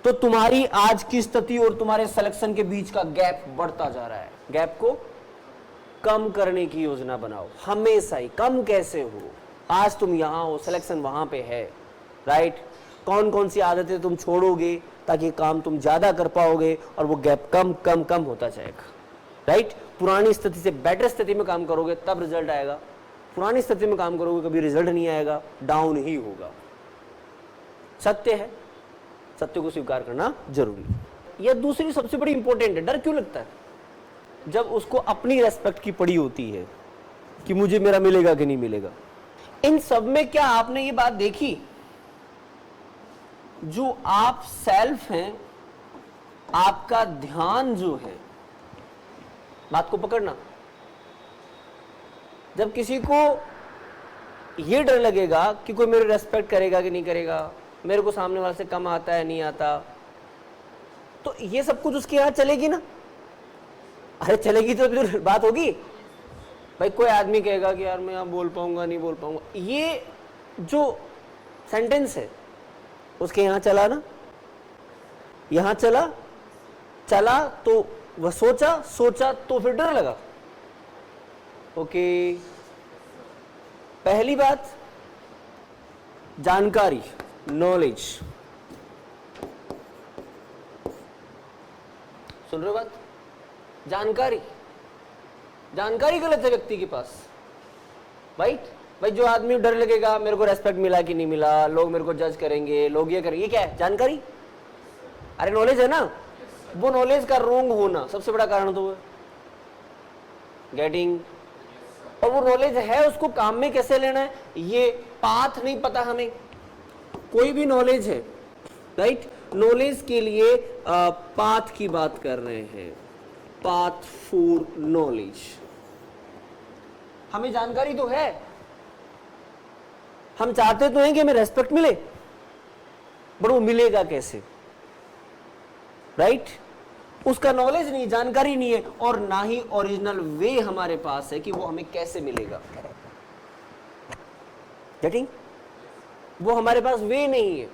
तो तुम्हारी आज की स्थिति और तुम्हारे सिलेक्शन के बीच का गैप बढ़ता जा रहा है। गैप को कम करने की योजना बनाओ हमेशा ही। कम कैसे हो? आज तुम यहां हो, सिलेक्शन वहां पे है, राइट? कौन कौन सी आदतें तुम छोड़ोगे ताकि काम तुम ज्यादा कर पाओगे और वो गैप कम कम कम होता जाएगा, राइट? पुरानी स्थिति से बेटर स्थिति में काम करोगे तब रिजल्ट आएगा। पुरानी स्थिति में काम करोगे कभी रिजल्ट नहीं आएगा, डाउन ही होगा। सत्य है, सत्य को स्वीकार करना जरूरी है। यह दूसरी सबसे बड़ी इंपॉर्टेंट है। डर क्यों लगता है? जब उसको अपनी रेस्पेक्ट की पड़ी होती है कि मुझे मेरा मिलेगा कि नहीं मिलेगा। इन सब में क्या आपने ये बात देखी, जो आप सेल्फ हैं, आपका ध्यान जो है, बात को पकड़ना। जब किसी को ये डर लगेगा कि कोई मेरी रेस्पेक्ट करेगा कि नहीं करेगा, मेरे को सामने वाले से कम आता है नहीं आता, तो ये सब कुछ उसके यहां चलेगी ना। अरे चलेगी तो फिर बात होगी। भाई कोई आदमी कहेगा कि यार मैं यहाँ बोल पाऊंगा नहीं बोल पाऊंगा, ये जो सेंटेंस है उसके यहां चला ना, यहां चला चला तो वह सोचा, सोचा तो फिर डर लगा। ओके, पहली बात जानकारी, नॉलेज। सुन रहे हो बात? जानकारी, जानकारी गलत है व्यक्ति के पास, राइट? भाई जो आदमी डर लगेगा मेरे को रेस्पेक्ट मिला कि नहीं मिला, लोग मेरे को जज करेंगे, लोग ये करेंगे, ये क्या है? जानकारी। अरे नॉलेज है ना। वो नॉलेज का रोंग होना सबसे बड़ा कारण तो है गेटिंग। और वो नॉलेज है, उसको काम में कैसे लेना है ये पाथ नहीं पता हमें। कोई भी नॉलेज है, राइट? नॉलेज के लिए पाथ की बात कर रहे हैं, पाथ फॉर नॉलेज। हमें जानकारी तो है, हम चाहते तो हैं कि हमें रेस्पेक्ट मिले, बट वो मिलेगा कैसे, राइट? उसका नॉलेज नहीं, जानकारी नहीं है, और ना ही ओरिजिनल वे हमारे पास है कि वो हमें कैसे मिलेगा। गेटिंग? वो हमारे पास वे नहीं है,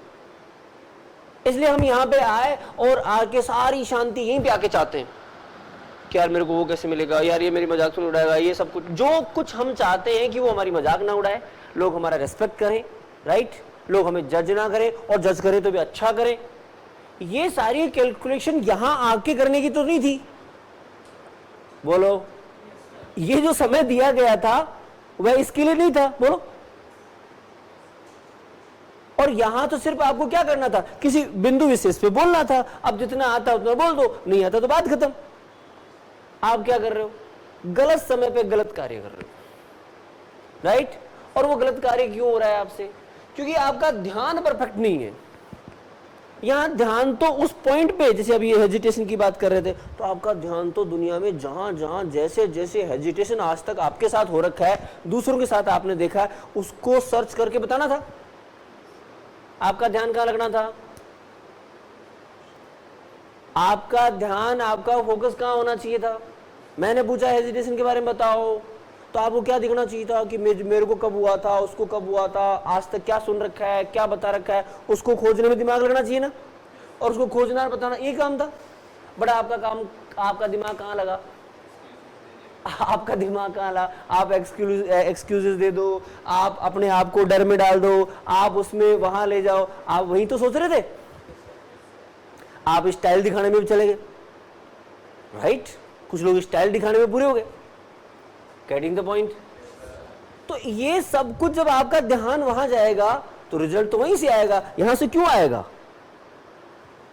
इसलिए हम यहां पे आए और आके सारी शांति यहीं पे आके चाहते हैं कि यार मेरे को वो कैसे मिलेगा, यार ये मेरी मजाक सुन उड़ाएगा, ये सब कुछ जो कुछ हम चाहते हैं कि वो हमारी मजाक ना उड़ाए, लोग हमारा रेस्पेक्ट करें, राइट? लोग हमें जज ना करें, और जज करें तो भी अच्छा करें। ये सारी कैलकुलेशन यहां आके करने की तो नहीं थी। बोलो, ये जो समय दिया गया था वह इसके लिए नहीं था। बोलो, और यहां तो सिर्फ आपको क्या करना था, किसी बिंदु विशेष पे बोलना था। अब जितना आता उतना बोल दो, नहीं आता तो बात खत्म। आप क्या कर रहे हो? गलत समय पे गलत कार्य कर रहे हो, राइट? और वो गलत कार्य क्यों हो रहा है आपसे? क्योंकि आपका ध्यान परफेक्ट नहीं है। यहां ध्यान तो उस पॉइंट पे, जैसे अभी हेजिटेशन की बात कर रहे थे, तो आपका ध्यान तो दुनिया में जहां जहां जैसे जैसे हेजिटेशन आज तक आपके साथ हो रखा है, दूसरों के साथ आपने देखा है, उसको सर्च करके बताना था। आपका ध्यान कहां लगना था? आपका ध्यान, आपका फोकस कहां होना चाहिए था? मैंने पूछा हेजिटेशन के बारे में बताओ, तो आपको क्या दिखना चाहिए था कि मेरे को कब हुआ था, उसको कब हुआ था, आज तक क्या सुन रखा है, क्या बता रखा है, उसको खोजने में दिमाग लगना चाहिए ना, और उसको खोजना और बताना ये काम था। बड़ा आपका काम, आपका दिमाग कहाँ लगा? आपका दिमाग कहाँ लगा? आप एक्सक्यूजेस दे दो, आप अपने आप को डर में डाल दो, आप उसमें वहां ले जाओ। आप वहीं तो सोच रहे थे, आप स्टाइल दिखाने में भी चले गए, राइट? कुछ लोग स्टाइल दिखाने में पूरे हो गए। Getting the point? तो ये सब कुछ जब आपका ध्यान वहां जाएगा तो रिजल्ट तो वहीं से आएगा। यहां से क्यों आएगा?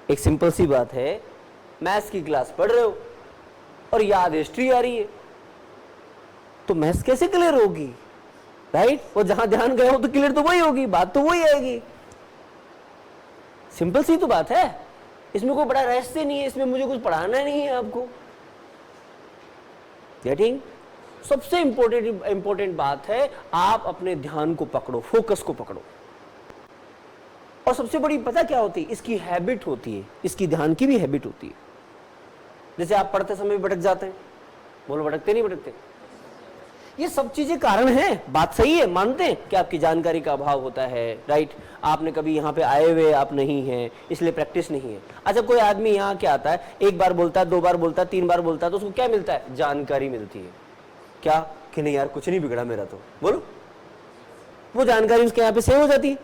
एक सिंपल सी बात है, मैथ्स की क्लास पढ़ रहे हो और याद हिस्ट्री आ रही है, तो मैथ्स कैसे क्लियर होगी, राइट? वो जहां ध्यान गया हो तो क्लियर तो वही होगी, बात तो वही आएगी। सिंपल सी तो बात है, इसमें कोई बड़ा रहस्य नहीं है, इसमें मुझे कुछ पढ़ाना नहीं है आपको। गेटिंग? सबसे इंपॉर्टेंट बात है, आप अपने ध्यान को पकड़ो, फोकस को पकड़ो। और सबसे बड़ी पता क्या होती है? इसकी हैबिट होती है, इसकी ध्यान की भी हैबिट होती है। जैसे आप पढ़ते समय भटक जाते हैं, बोलो भटकते नहीं भटकते? ये सब चीजें कारण हैं, बात सही है, मानते हैं कि आपकी जानकारी का अभाव होता है, राइट। आपने कभी यहाँ पे आए हुए आप नहीं हैं, इसलिए प्रैक्टिस नहीं है। अच्छा, कोई आदमी यहाँ क्या आता है, एक बार बोलता है, 2 बार बोलता है, 3 बार बोलता है, तो उसको क्या मिलता है? जानकारी मिलती है। क्या कि नहीं यार कुछ नहीं बिगड़ा मेरा, तो बोलो, वो जानकारी उसके यहाँ पे सेव हो जाती है।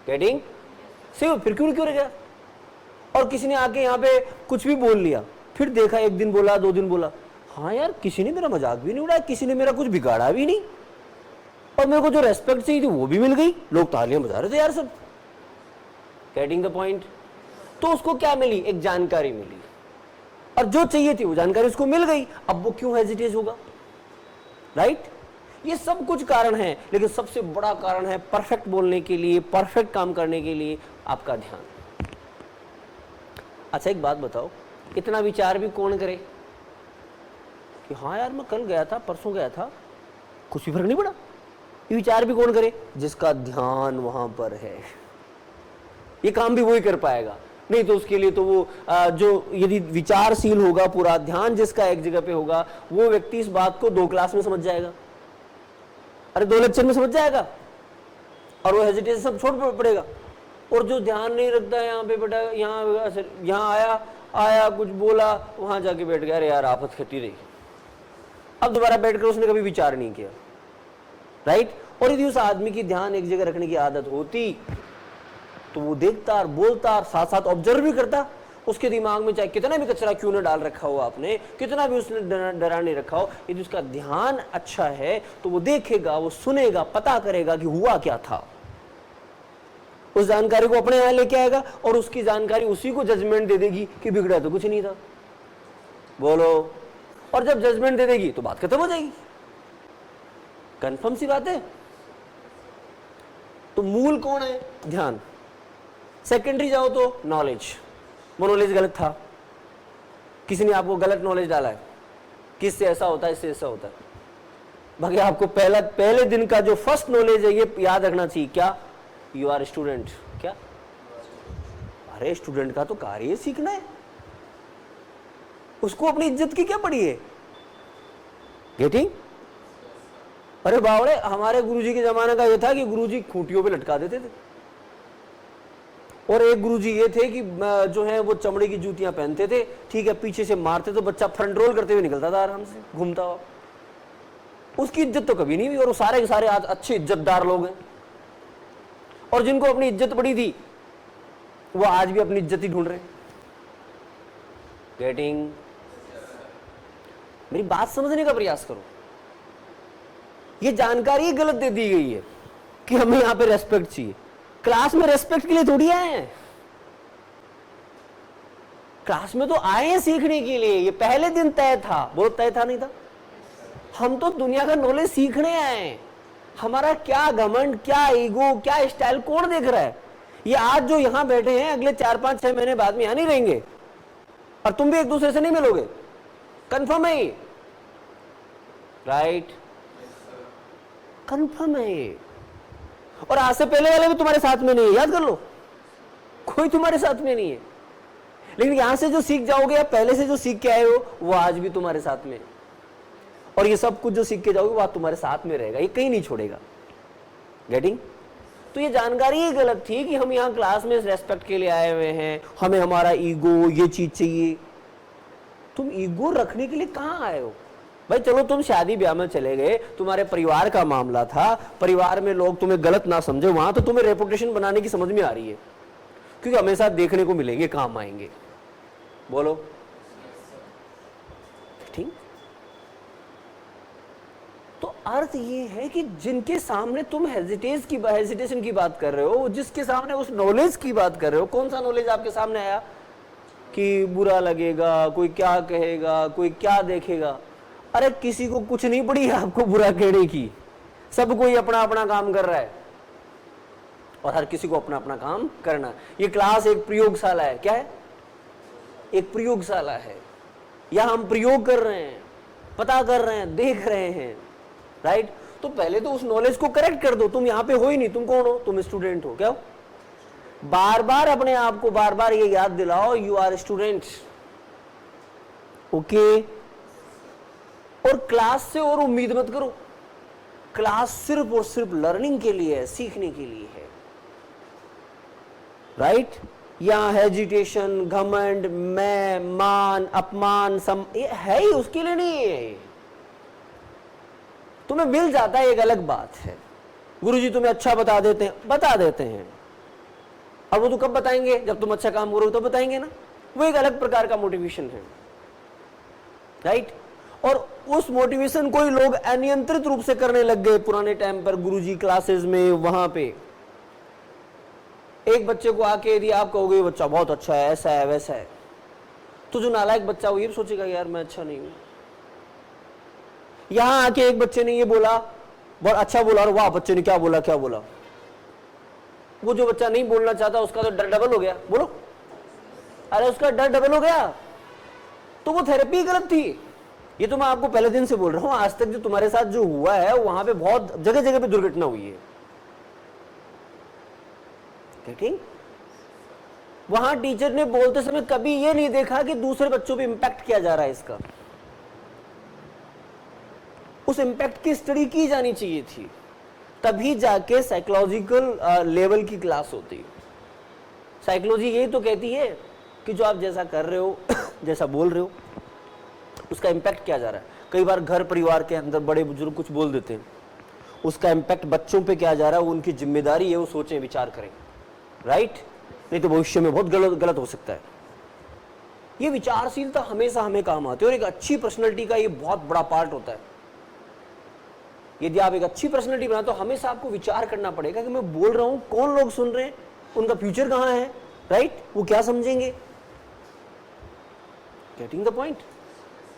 गेटिंग सेव, फिर क्यों रह गया? और किसी ने आके यहाँ पे कुछ भी बोल लिया, फिर देखा 1 दिन बोला, 2 दिन बोला, हाँ यार किसी ने मेरा मजाक भी नहीं उड़ाया, किसी ने मेरा कुछ बिगाड़ा भी नहीं, और मेरे को जो रेस्पेक्ट चाहिए थी वो भी मिल गई, लोग तालियां बजा रहे थे यार सब। Getting the point? तो उसको क्या मिली? एक जानकारी मिली, और जो चाहिए थी वो जानकारी उसको मिल गई। अब वो क्यों हेजिटेट होगा, राइट? ये सब कुछ कारण है, लेकिन सबसे बड़ा कारण है परफेक्ट बोलने के लिए, परफेक्ट काम करने के लिए आपका ध्यान। अच्छा एक बात बताओ, इतना विचार भी कौन करे कि हाँ यार मैं कल गया था, परसों गया था, कुछ भी फर्क नहीं पड़ा? ये विचार भी कौन करे? जिसका ध्यान वहां पर है। ये काम भी वही कर पाएगा, नहीं तो उसके लिए तो वो जो यदि विचारशील होगा, पूरा ध्यान जिसका एक जगह पे होगा, वो व्यक्ति इस बात को 2 क्लास में समझ जाएगा, अरे 2 लेक्चर में समझ जाएगा, और वो हेजिटेशन सब छोड़ पड़ेगा। और जो ध्यान नहीं रखता है, यहाँ पे बेटा यहाँ आया कुछ बोला, वहां जाके बैठ गया, अरे यार आफत खटी रही, अब दोबारा बैठकर उसने कभी विचार नहीं किया, राइट? और यदि उस आदमी की ध्यान एक जगह रखने की आदत होती तो वो देखता और बोलता और साथ साथ ऑब्जर्व भी करता। उसके दिमाग में चाहे कितना भी कचरा क्यों न डाल रखा हो आपने, कितना भी उसने डरा नहीं रखा हो, यदि उसका ध्यान अच्छा है तो वो देखेगा, वो सुनेगा, पता करेगा कि हुआ क्या था, उस जानकारी को अपने यहां लेके आएगा, और उसकी जानकारी उसी को जजमेंट दे देगी कि बिगड़ा तो कुछ नहीं था। बोलो, और जब जजमेंट दे देगी तो बात खत्म हो जाएगी। कंफर्म सी बात है। तो मूल कौन है? ध्यान। सेकेंडरी जाओ तो नॉलेज, वो नॉलेज गलत था, किसी ने आपको गलत नॉलेज डाला है, किससे ऐसा होता है, इससे ऐसा होता है। बाकी आपको पहले दिन का जो फर्स्ट नॉलेज है ये याद रखना चाहिए, क्या? You are student. क्या? अरे स्टूडेंट का तो कार्य सीखना है, उसको अपनी इज्जत की क्या पड़ी है? गेटिंग? अरे बावड़े, हमारे गुरुजी के जमाने का ये था कि गुरुजी खूंटियों पे लटका देते थे, और एक गुरुजी ये थे कि जो है वो चमड़े की जूतियां पहनते थे, ठीक है, पीछे से मारते तो बच्चा फ्रंट रोल करते हुए निकलता था आराम से, घूमता हुआ। उसकी इज्जत तो कभी नहीं हुई, और वो सारे के सारे आज अच्छे इज्जतदार लोग हैं, और जिनको अपनी इज्जत बड़ी थी वो आज भी अपनी इज्जत ही ढूंढ रहे हैं। गेटिंग? मेरी बात समझने का प्रयास करो। ये जानकारी गलत दे दी गई है कि हमें यहां पे रेस्पेक्ट चाहिए। क्लास में रेस्पेक्ट के लिए थोड़ी आए हैं, क्लास में तो आए हैं सीखने के लिए। ये पहले दिन तय था, बहुत तय था, नहीं था? हम तो दुनिया का नॉलेज सीखने आए हैं। हमारा क्या घमंड, क्या ईगो, क्या स्टाइल कौन देख रहा है? ये आज जो यहां बैठे हैं अगले 4, 5, 6 महीने बाद में यहां नहीं रहेंगे, और तुम भी एक दूसरे से नहीं मिलोगे, कंफर्म है? राइट? कंफर्म है। और आज से पहले वाले भी तुम्हारे साथ में नहीं है, याद कर लो, कोई तुम्हारे साथ में नहीं है। लेकिन यहां से जो सीख जाओगे, या पहले से जो सीख के आए हो, वो आज भी तुम्हारे साथ में, और ये सब कुछ जो सीख के जाओगे वो आज तुम्हारे साथ में रहेगा, ये कहीं नहीं छोड़ेगा। गेटिंग? तो ये जानकारी ही गलत थी कि हम यहाँ क्लास में रेस्पेक्ट के लिए आए हुए हैं, हमें हमारा ईगो, ये चीज चाहिए। तुम ईगो रखने के लिए कहाँ आए हो भाई? चलो तुम शादी ब्याह में चले गए, तुम्हारे परिवार का मामला था, परिवार में लोग तुम्हें गलत ना समझे, वहां तो तुम्हें रेपुटेशन बनाने की समझ में आ रही है, क्योंकि हमेशा देखने को मिलेंगे, काम आएंगे। बोलो, ठीक? तो अर्थ ये है कि जिनके सामने तुम हेजिटेशन की बात कर रहे हो, जिसके सामने उस नॉलेज की बात कर रहे हो, कौन सा नॉलेज आपके सामने आया कि बुरा लगेगा, कोई क्या कहेगा, कोई क्या देखेगा? अरे किसी को कुछ नहीं पड़ी है आपको बुरा कहने की, सब कोई अपना अपना काम कर रहा है, और हर किसी को अपना अपना काम करना। ये क्लास एक प्रयोगशाला है। क्या है? एक प्रयोगशाला है। या हम प्रयोग कर रहे हैं, पता कर रहे हैं, देख रहे हैं, राइट? तो पहले तो उस नॉलेज को करेक्ट कर दो। तुम यहां पे हो ही नहीं, तुम कौन हो? तुम स्टूडेंट हो। क्या हो? बार बार अपने आप को बार बार ये याद दिलाओ, यू आर स्टूडेंट। ओके? और क्लास से और उम्मीद मत करो। क्लास सिर्फ और सिर्फ लर्निंग के लिए है, सीखने के लिए है, राइट? यहां हेजिटेशन, घमंड, मैं, मान, अपमान, ये है ही उसके लिए नहीं है। तुम्हें मिल जाता है एक अलग बात है, गुरुजी तुम्हें अच्छा बता देते हैं। अब वो तो कब बताएंगे? जब तुम अच्छा काम करोगे तो बताएंगे ना। वो एक अलग प्रकार का मोटिवेशन है, राइट? और उस मोटिवेशन को ही लोग अनियंत्रित रूप से करने लग गए पुराने टाइम पर, गुरुजी क्लासेस में। वहां पे एक बच्चे को आके यदि आप कहोगे बच्चा बहुत अच्छा है, ऐसा है वैसा है, तो जो नालायक बच्चा वो ये भी सोचेगा यार मैं अच्छा नहीं हूं। यहां आके एक बच्चे ने ये बोला, बहुत अच्छा बोला, और वाह बच्चे ने क्या बोला। वो जो बच्चा नहीं बोलना चाहता उसका तो डर डबल हो गया। बोलो, अरे उसका डर डबल हो गया, तो वो थेरेपी गलत थी। ये तो मैं आपको पहले दिन से बोल रहा हूं, आज तक जो तुम्हारे साथ जो हुआ है वहां पे बहुत जगह जगह पे दुर्घटना हुई है। ठीक? वहां टीचर ने बोलते समय कभी ये नहीं देखा कि दूसरे बच्चों पे इंपैक्ट किया जा रहा है इसका। उस इंपैक्ट की स्टडी की जानी चाहिए थी, तभी जाके साइकोलॉजिकल लेवल की क्लास होती है। साइकोलॉजी यही तो कहती है कि जो आप जैसा कर रहे हो जैसा बोल रहे हो उसका इंपैक्ट क्या जा रहा है। कई बार घर परिवार के अंदर बड़े बुजुर्ग कुछ बोल देते हैं, उसका इंपैक्ट बच्चों पे क्या जा रहा है, वो उनकी जिम्मेदारी है, वो सोचें, विचार करें, राइट? नहीं तो भविष्य में बहुत गलत हो सकता है। ये विचारशीलता हमेशा हमें काम आती है, और एक अच्छी पर्सनैलिटी का ये बहुत बड़ा पार्ट होता है। यदि आप एक अच्छी पर्सनैलिटी बनाते तो हमेशा आपको विचार करना पड़ेगा कि मैं बोल रहा हूं, कौन लोग सुन रहे हैं, उनका फ्यूचर कहां है, राइट? वो क्या समझेंगे। Getting the point?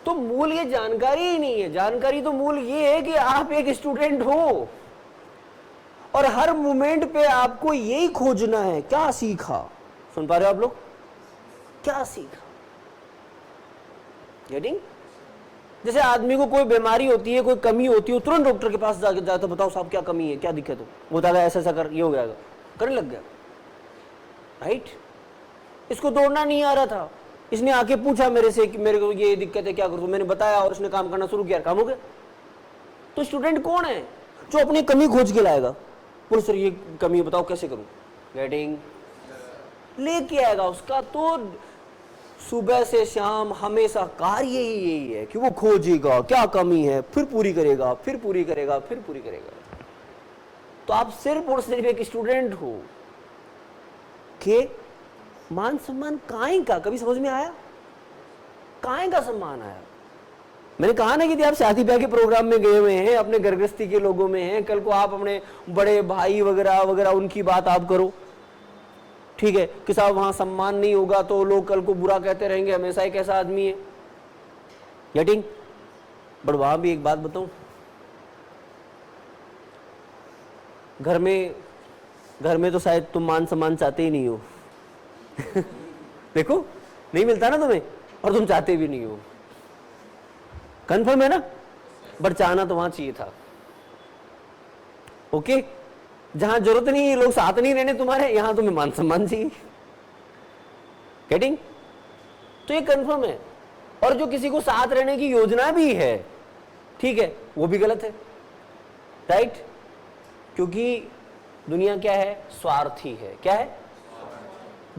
तो मूल ये जानकारी ही नहीं है। जानकारी तो मूल ये है कि आप एक स्टूडेंट हो, और हर मोमेंट पे आपको यही खोजना है, क्या सीखा। सुन पा रहे हो आप लोग? क्या सीखा। गेटिंग? जैसे आदमी को कोई बीमारी होती है, कोई कमी होती है, तुरंत डॉक्टर के पास जाता, बताओ साहब क्या कमी है, क्या दिक्कत हो। वो बताएगा ऐसा कर, ये हो गया, करने लग गया, राइट? इसको दौड़ना नहीं आ रहा था, इसने आके पूछा मेरे से कि मेरे को ये दिक्कत है, क्या करूं। मैंने बताया और इसने काम करना शुरू किया, काम हो गया। तो स्टूडेंट कौन है जो अपनी कमी खोज के लाएगा, बोलो सर ये कमी बताओ कैसे करूं। गेटिंग? लेके आएगा उसका। तो सुबह से शाम हमेशा कार्य ही यही है कि वो खोजेगा क्या कमी है, फिर पूरी करेगा, फिर पूरी करेगा, फिर पूरी करेगा। तो आप सिर्फ और सिर्फ एक स्टूडेंट हो कि मान सम्मान काहे का कभी समझ में आया? काहे का सम्मान आया? मैंने कहा ना कि आप शादी ब्याह के प्रोग्राम में गए हुए हैं, अपने घर गृहस्थी के लोगों में हैं, कल को आप अपने बड़े भाई वगैरह वगैरह उनकी बात आप करो, ठीक है, कि साहब वहां सम्मान नहीं होगा तो लोग कल को बुरा कहते रहेंगे, हमेशा एक ऐसा आदमी है। गेटिंग? बट वहां भी एक बात बताऊं, घर में तो शायद तुम मान सम्मान चाहते ही नहीं हो देखो, नहीं मिलता ना तुम्हें, और तुम चाहते भी नहीं हो। कंफर्म है ना? बट चाहना तो वहां चाहिए था। ओके? जहां जरूरत नहीं है, लोग साथ नहीं रहने तुम्हारे, यहां तुम्हें मान सम्मान चाहिए। गेटिंग? तो ये कंफर्म है। और जो किसी को साथ रहने की योजना भी है, ठीक है, वो भी गलत है, राइट? क्योंकि दुनिया क्या है? स्वार्थी है। क्या है?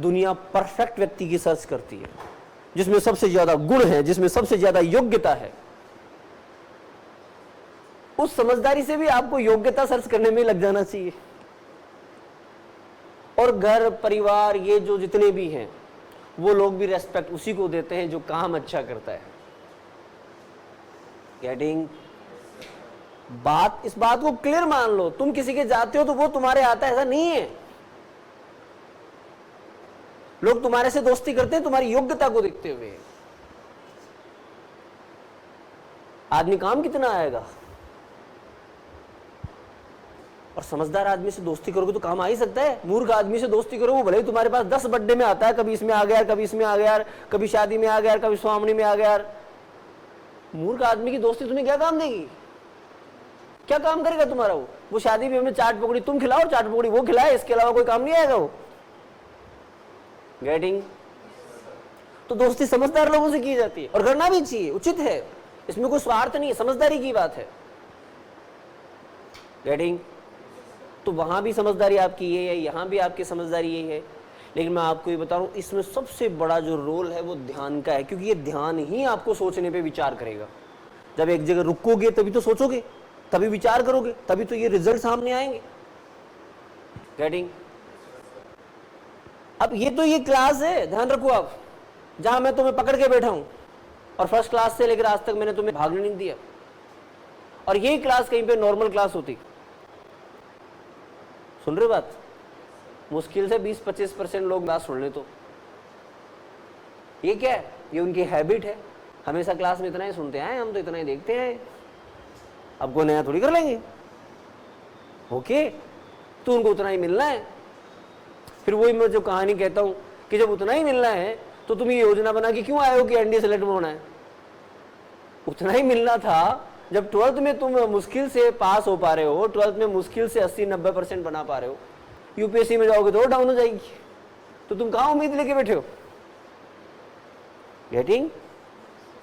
दुनिया परफेक्ट व्यक्ति की सर्च करती है, जिसमें सबसे ज्यादा गुण है, जिसमें सबसे ज्यादा योग्यता है। उस समझदारी से भी आपको योग्यता सर्च करने में लग जाना चाहिए। और घर परिवार ये जो जितने भी हैं, वो लोग भी रेस्पेक्ट उसी को देते हैं जो काम अच्छा करता है। गेटिंग? इस बात को क्लियर मान लो, तुम किसी के जाते हो तो वो तुम्हारे आता है, ऐसा नहीं है। लोग तुम्हारे से दोस्ती करते हैं तुम्हारी योग्यता को देखते हुए। आदमी काम कितना आएगा, और समझदार आदमी से दोस्ती करोगे तो काम आ ही सकता है। मूर्ख आदमी से दोस्ती करो, वो भले ही तुम्हारे पास 10 बर्थडे में आता है, कभी इसमें आ गया, कभी इसमें आ गया, कभी शादी में आ गया, कभी स्वामनी में आ गया। मूर्ख आदमी की दोस्ती तुम्हें क्या काम देगी? क्या काम करेगा तुम्हारा? वो शादी में हमें चाट पकौड़ी तुम खिलाओ, चाट पकौड़ी वो खिलाए, इसके अलावा कोई काम नहीं आएगा वो। गेटिंग? तो दोस्ती समझदार लोगों से की जाती है, और करना भी चाहिए, उचित है। इसमें कोई स्वार्थ नहीं है, समझदारी की बात है। गेटिंग? तो वहां भी समझदारी आपकी ये है, यहां भी आपकी समझदारी यही है। लेकिन मैं आपको ये बता रहा हूं, इसमें सबसे बड़ा जो रोल है वो ध्यान का है, क्योंकि ये ध्यान ही आपको सोचने पे विचार करेगा। जब एक जगह रुकोगे तभी तो सोचोगे, तभी विचार करोगे, तभी तो ये रिजल्ट सामने आएंगे। गेटिंग? अब ये क्लास है, ध्यान रखो आप, जहां मैं तुम्हें पकड़ के बैठा हूं और फर्स्ट क्लास से लेकर आज तक मैंने तुम्हें भागने नहीं दिया, और यही क्लास कहीं पे नॉर्मल क्लास होती। सुन रहे बात? मुश्किल से 20-25% लोग बात सुन ले। तो ये क्या है? ये उनकी हैबिट है, हमेशा क्लास में इतना ही सुनते हैं, हम तो इतना ही देखते हैं, अब कोई नया थोड़ी कर लेंगे। ओके, तो उनको उतना ही मिलना है। फिर वही मैं जो कहानी कहता हूं कि जब उतना ही मिलना है तो तुम ये योजना बना के क्यों आए हो कि एनडीए सेलेक्ट में होना है? उतना ही मिलना था। जब 12th में तुम मुश्किल से पास हो पा रहे हो, 12th में मुश्किल से 80-90% बना पा रहे हो, यूपीएससी में जाओगे तो और डाउन हो जाएगी। तो तुम कहां उम्मीद लेके बैठे हो? गेटिंग?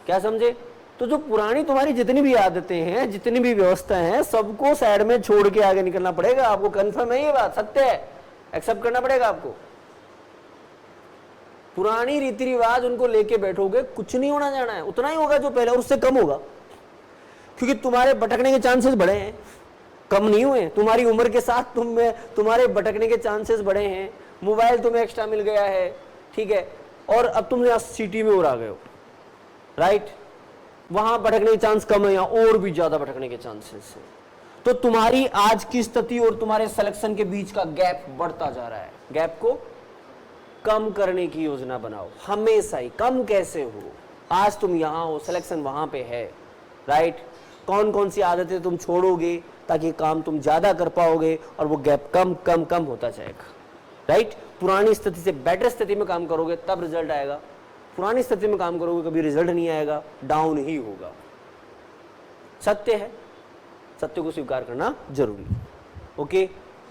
क्या समझे? तो जो पुरानी तुम्हारी जितनी भी आदतें हैं, जितनी भी व्यवस्था हैं, सबको साइड में छोड़ के आगे निकलना पड़ेगा आपको। कंफर्म है ये बात? सत्य है, एक्सेप्ट करना पड़ेगा आपको। पुरानी रीति रिवाज उनको लेके बैठोगे, कुछ नहीं होना जाना है, उतना ही होगा जो पहले, और उससे कम होगा, क्योंकि तुम्हारे भटकने के चांसेस बढ़े हैं, कम नहीं हुए। तुम्हारी उम्र के साथ तुम्हारे भटकने के चांसेस बढ़े हैं। मोबाइल तुम्हें एक्स्ट्रा मिल गया है, ठीक है, और अब तुम यहाँ सिटी में और आ गए हो, राइट? वहां भटकने के चांस कम है, यहाँ और भी ज्यादा भटकने के चांसेस है। तो तुम्हारी आज की स्थिति और तुम्हारे सिलेक्शन के बीच का गैप बढ़ता जा रहा है। गैप को कम करने की योजना बनाओ हमेशा ही। कम कैसे हो? आज तुम यहां हो, सिलेक्शन वहां पे है, राइट? कौन कौन सी आदतें तुम छोड़ोगे ताकि काम तुम ज्यादा कर पाओगे और वो गैप कम कम कम होता जाएगा, राइट? पुरानी स्थिति से बेटर स्थिति में काम करोगे तब रिजल्ट आएगा। पुरानी स्थिति में काम करोगे कभी रिजल्ट नहीं आएगा, डाउन ही होगा। सत्य है, सत्य को स्वीकार करना जरूरी। ओके,